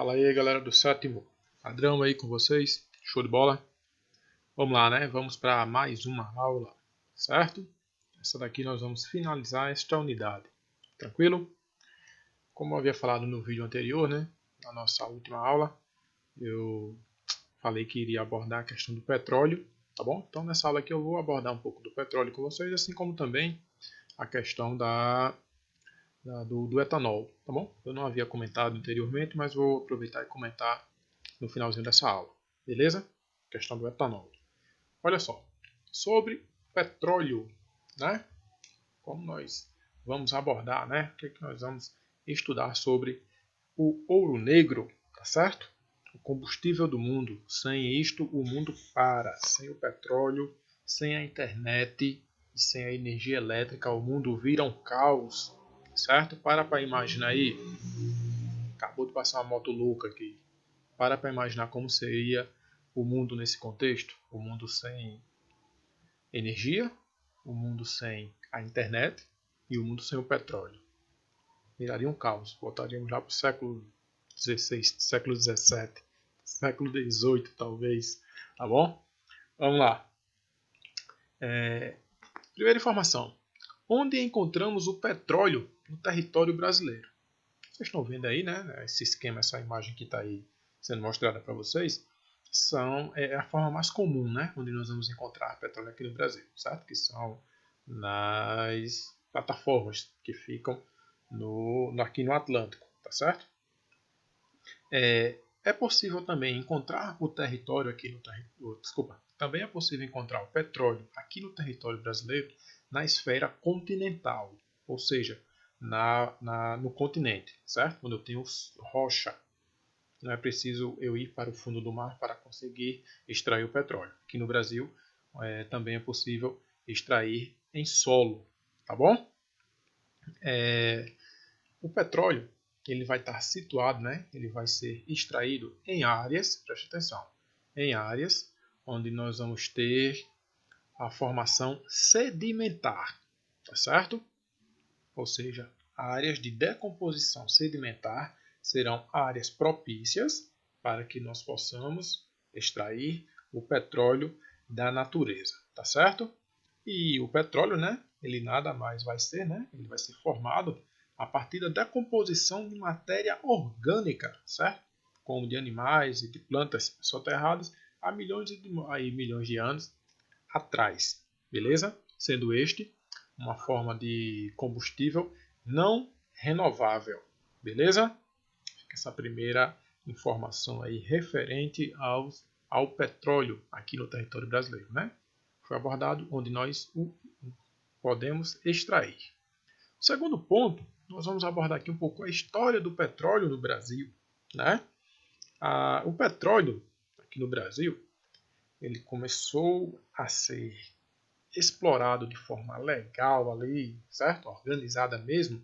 Fala aí, galera do sétimo. Padrão aí com vocês. Show de bola? Vamos lá, né? Vamos para mais uma aula, certo? Essa daqui nós vamos finalizar esta unidade. Tranquilo? Como eu havia falado no vídeo anterior, né? Na nossa última aula, eu falei que iria abordar a questão do petróleo, tá bom? Então nessa aula aqui eu vou abordar um pouco do petróleo com vocês, assim como também a questão do etanol, tá bom? Eu não havia comentado anteriormente, mas vou aproveitar e comentar no finalzinho dessa aula, beleza? Questão do etanol. Olha só, sobre petróleo, né? Como nós vamos abordar, né? O que nós vamos estudar sobre o ouro negro, tá certo? O combustível do mundo. Sem isto, o mundo para. Sem o petróleo, sem a internet e sem a energia elétrica, o mundo vira um caos, certo? Para imaginar aí. Acabou de passar uma moto louca aqui. Para imaginar como seria o mundo nesse contexto. O mundo sem energia, o mundo sem a internet e o mundo sem o petróleo. Viraria um caos. Voltaríamos lá para o século XVI, século XVII, século XVIII talvez. Tá bom? Vamos lá. Primeira informação. Onde encontramos o petróleo no território brasileiro? Vocês estão vendo aí, né? Esse esquema, essa imagem que está aí sendo mostrada para vocês, é a forma mais comum, né? Onde nós vamos encontrar petróleo aqui no Brasil, certo? Que são nas plataformas que ficam aqui no Atlântico, tá certo? É possível também encontrar o território aqui também é possível encontrar o petróleo aqui no território brasileiro na esfera continental, ou seja, no continente, certo? Quando eu tenho rocha, não é preciso eu ir para o fundo do mar para conseguir extrair o petróleo. Aqui no Brasil também é possível extrair em solo, tá bom? O petróleo ele vai estar situado, né? Ele vai ser extraído em áreas, preste atenção, em áreas onde nós vamos ter a formação sedimentar, tá certo? Ou seja, áreas de decomposição sedimentar serão áreas propícias para que nós possamos extrair o petróleo da natureza, tá certo? E o petróleo, né, ele nada mais vai ser, né, ele vai ser formado a partir da decomposição de matéria orgânica, certo? Como de animais e de plantas soterradas há milhões de anos atrás, beleza? Sendo este uma forma de combustível não renovável, beleza? Fica essa primeira informação aí referente ao petróleo aqui no território brasileiro, né? Foi abordado onde nós o podemos extrair. Segundo ponto, nós vamos abordar aqui um pouco a história do petróleo no Brasil, né? O petróleo aqui no Brasil, ele começou a ser explorado de forma legal ali, certo? Organizada mesmo,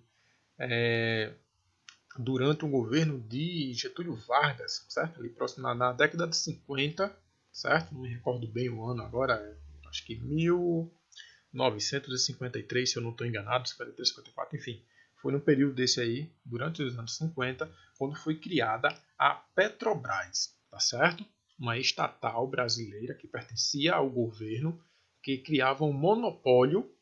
durante o governo de Getúlio Vargas, certo? Ali próximo na década de 50, certo? Não me recordo bem o ano agora, acho que 1953, se eu não estou enganado, 53, 54, enfim. Foi num período desse aí, durante os anos 50, quando foi criada a Petrobras, tá certo? Uma estatal brasileira que pertencia ao governo, que criava um monopólio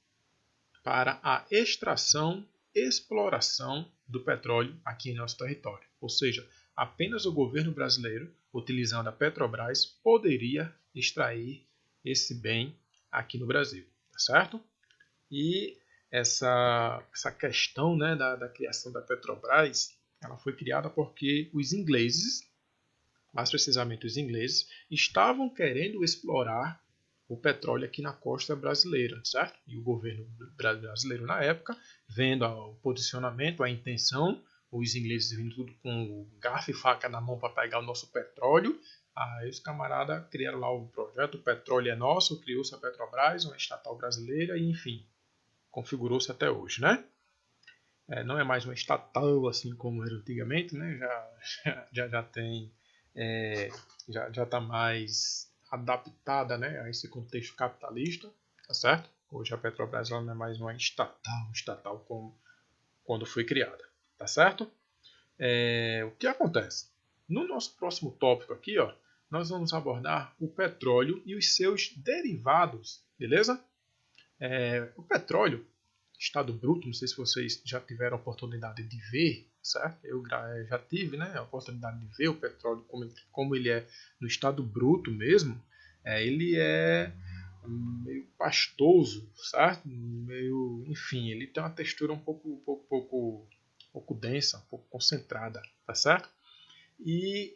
para a extração e exploração do petróleo aqui em nosso território. Ou seja, apenas o governo brasileiro, utilizando a Petrobras, poderia extrair esse bem aqui no Brasil, tá certo? E essa questão, né, da criação da Petrobras, ela foi criada porque os ingleses, mais precisamente os ingleses, estavam querendo explorar o petróleo aqui na costa brasileira, certo? E o governo brasileiro na época, vendo o posicionamento, a intenção, os ingleses vindo tudo com garfo e faca na mão para pegar o nosso petróleo, aí os camaradas criaram lá o projeto, o petróleo é nosso, criou-se a Petrobras, uma estatal brasileira, e enfim, configurou-se até hoje, né? Não é mais uma estatal assim como era antigamente, né? Já tem, já está mais adaptada, né, a esse contexto capitalista, tá certo? Hoje a Petrobras ela não é mais uma estatal como quando foi criada, tá certo? O que acontece? No nosso próximo tópico aqui, ó, nós vamos abordar o petróleo e os seus derivados, beleza? O petróleo, estado bruto, não sei se vocês já tiveram a oportunidade de ver, certo? Eu já tive, né, a oportunidade de ver o petróleo como ele é no estado bruto mesmo. Ele é meio pastoso, certo? Meio, enfim, ele tem uma textura um pouco densa, um pouco concentrada, tá certo? E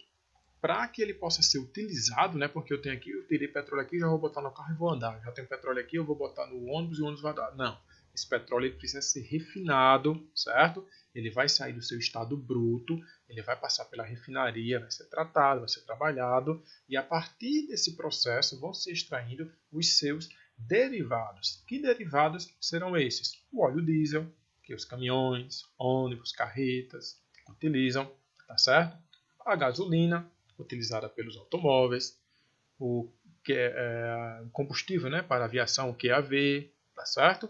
para que ele possa ser utilizado, né? Porque eu tirei petróleo aqui, já vou botar no carro e vou andar. Já tenho petróleo aqui, eu vou botar no ônibus e o ônibus vai andar. Não, esse petróleo ele precisa ser refinado, certo? Ele vai sair do seu estado bruto, ele vai passar pela refinaria, vai ser tratado, vai ser trabalhado e a partir desse processo vão se extraindo os seus derivados. Que derivados serão esses? O óleo diesel, que os caminhões, ônibus, carretas utilizam, tá certo? A gasolina, utilizada pelos automóveis, o que é combustível, né, para aviação, o QAV, tá certo?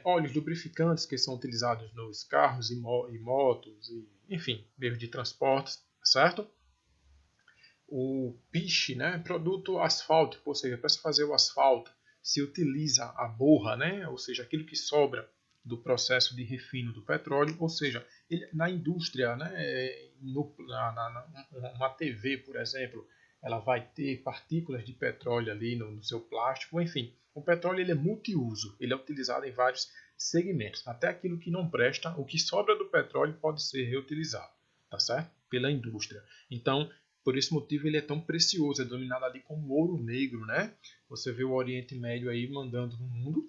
Óleos lubrificantes que são utilizados nos carros e motos, enfim, meios de transporte, tá certo? O piche, né, produto asfáltico, ou seja, para se fazer o asfalto, se utiliza a borra, né, ou seja, aquilo que sobra do processo de refino do petróleo, ou seja, na indústria, né, uma TV, por exemplo, ela vai ter partículas de petróleo ali no seu plástico, enfim, o petróleo ele é multiuso, ele é utilizado em vários segmentos, até aquilo que não presta, o que sobra do petróleo pode ser reutilizado, tá certo? Pela indústria. Então, por esse motivo ele é tão precioso, é denominado ali como ouro negro, né? Você vê o Oriente Médio aí mandando no mundo,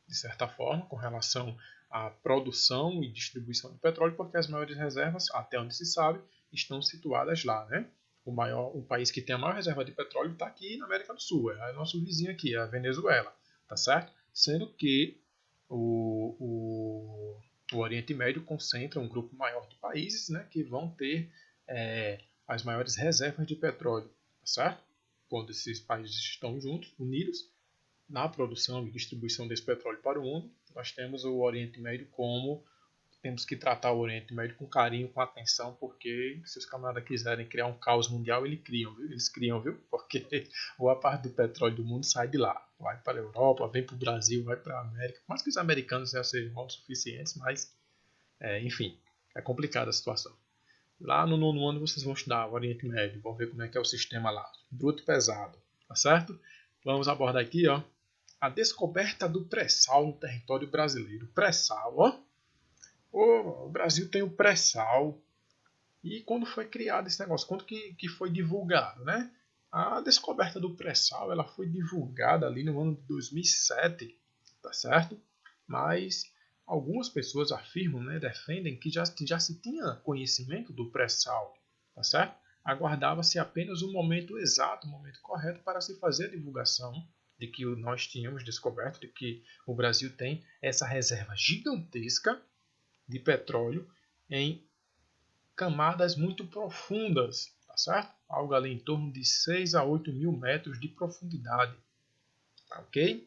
de certa forma, com relação à produção e distribuição do petróleo, porque as maiores reservas, até onde se sabe, estão situadas lá, né? O país que tem a maior reserva de petróleo está aqui na América do Sul, é nosso vizinho aqui, a Venezuela, tá certo? Sendo que o Oriente Médio concentra um grupo maior de países, né, que vão ter as maiores reservas de petróleo, tá certo? Quando esses países estão juntos, unidos, na produção e distribuição desse petróleo para o mundo, nós temos o Oriente Médio como temos que tratar o Oriente Médio com carinho, com atenção, porque se os camaradas quiserem criar um caos mundial, eles criam, viu? Porque boa parte do petróleo do mundo sai de lá. Vai para a Europa, vem para o Brasil, vai para a América. Mas que os americanos já sejam autossuficientes, mas, enfim, é complicada a situação. Lá no nono ano vocês vão estudar o Oriente Médio, vão ver como é que é o sistema lá, bruto e pesado, tá certo? Vamos abordar aqui, ó, a descoberta do pré-sal no território brasileiro. Pré-sal, ó. O Brasil tem o pré-sal. E quando foi criado esse negócio? Quando que foi divulgado, né? A descoberta do pré-sal ela foi divulgada ali no ano de 2007, tá certo? Mas algumas pessoas afirmam, né, defendem que já se tinha conhecimento do pré-sal, tá certo? Aguardava-se apenas o momento exato, o momento correto para se fazer a divulgação de que nós tínhamos descoberto, de que o Brasil tem essa reserva gigantesca de petróleo em camadas muito profundas, tá certo? Algo ali em torno de 6 a 8 mil metros de profundidade, tá ok?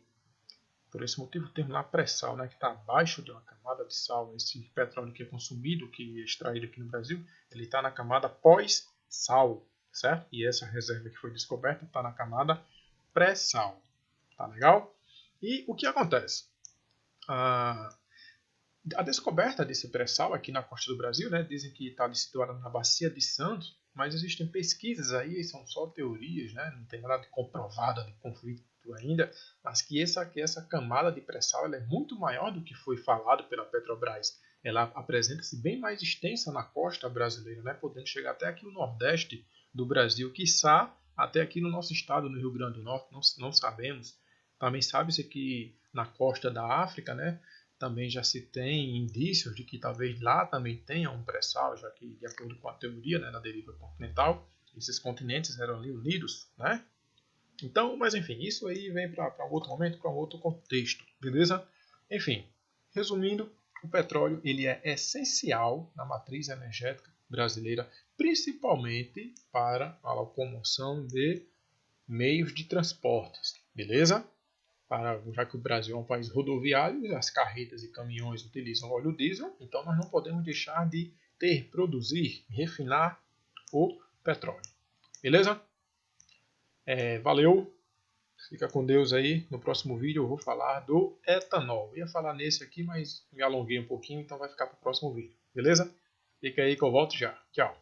Por esse motivo temos lá pré-sal, né, que está abaixo de uma camada de sal. Esse petróleo que é consumido, que é extraído aqui no Brasil, ele está na camada pós-sal, certo? E essa reserva que foi descoberta está na camada pré-sal, tá legal? E o que acontece? A descoberta desse pré-sal aqui na costa do Brasil, né, dizem que está situada na Bacia de Santos, mas existem pesquisas aí, são só teorias, né, não tem nada comprovado de conflito ainda, mas que essa camada de pré-sal ela é muito maior do que foi falado pela Petrobras. Ela apresenta-se bem mais extensa na costa brasileira, né, podendo chegar até aqui no nordeste do Brasil, quiçá até aqui no nosso estado, no Rio Grande do Norte, não sabemos. Também sabe-se que na costa da África, né, também já se tem indícios de que talvez lá também tenha um pré-sal, já que, de acordo com a teoria, né, na deriva continental, esses continentes eram ali unidos, né? Então, mas enfim, isso aí vem para um outro momento, para um outro contexto, beleza? Enfim, resumindo, o petróleo ele é essencial na matriz energética brasileira, principalmente para a locomoção de meios de transportes, beleza? Já que o Brasil é um país rodoviário, as carretas e caminhões utilizam óleo diesel, então nós não podemos deixar de produzir, refinar o petróleo. Beleza? Valeu! Fica com Deus aí. No próximo vídeo eu vou falar do etanol. Eu ia falar nesse aqui, mas me alonguei um pouquinho, então vai ficar para o próximo vídeo. Beleza? Fica aí que eu volto já. Tchau!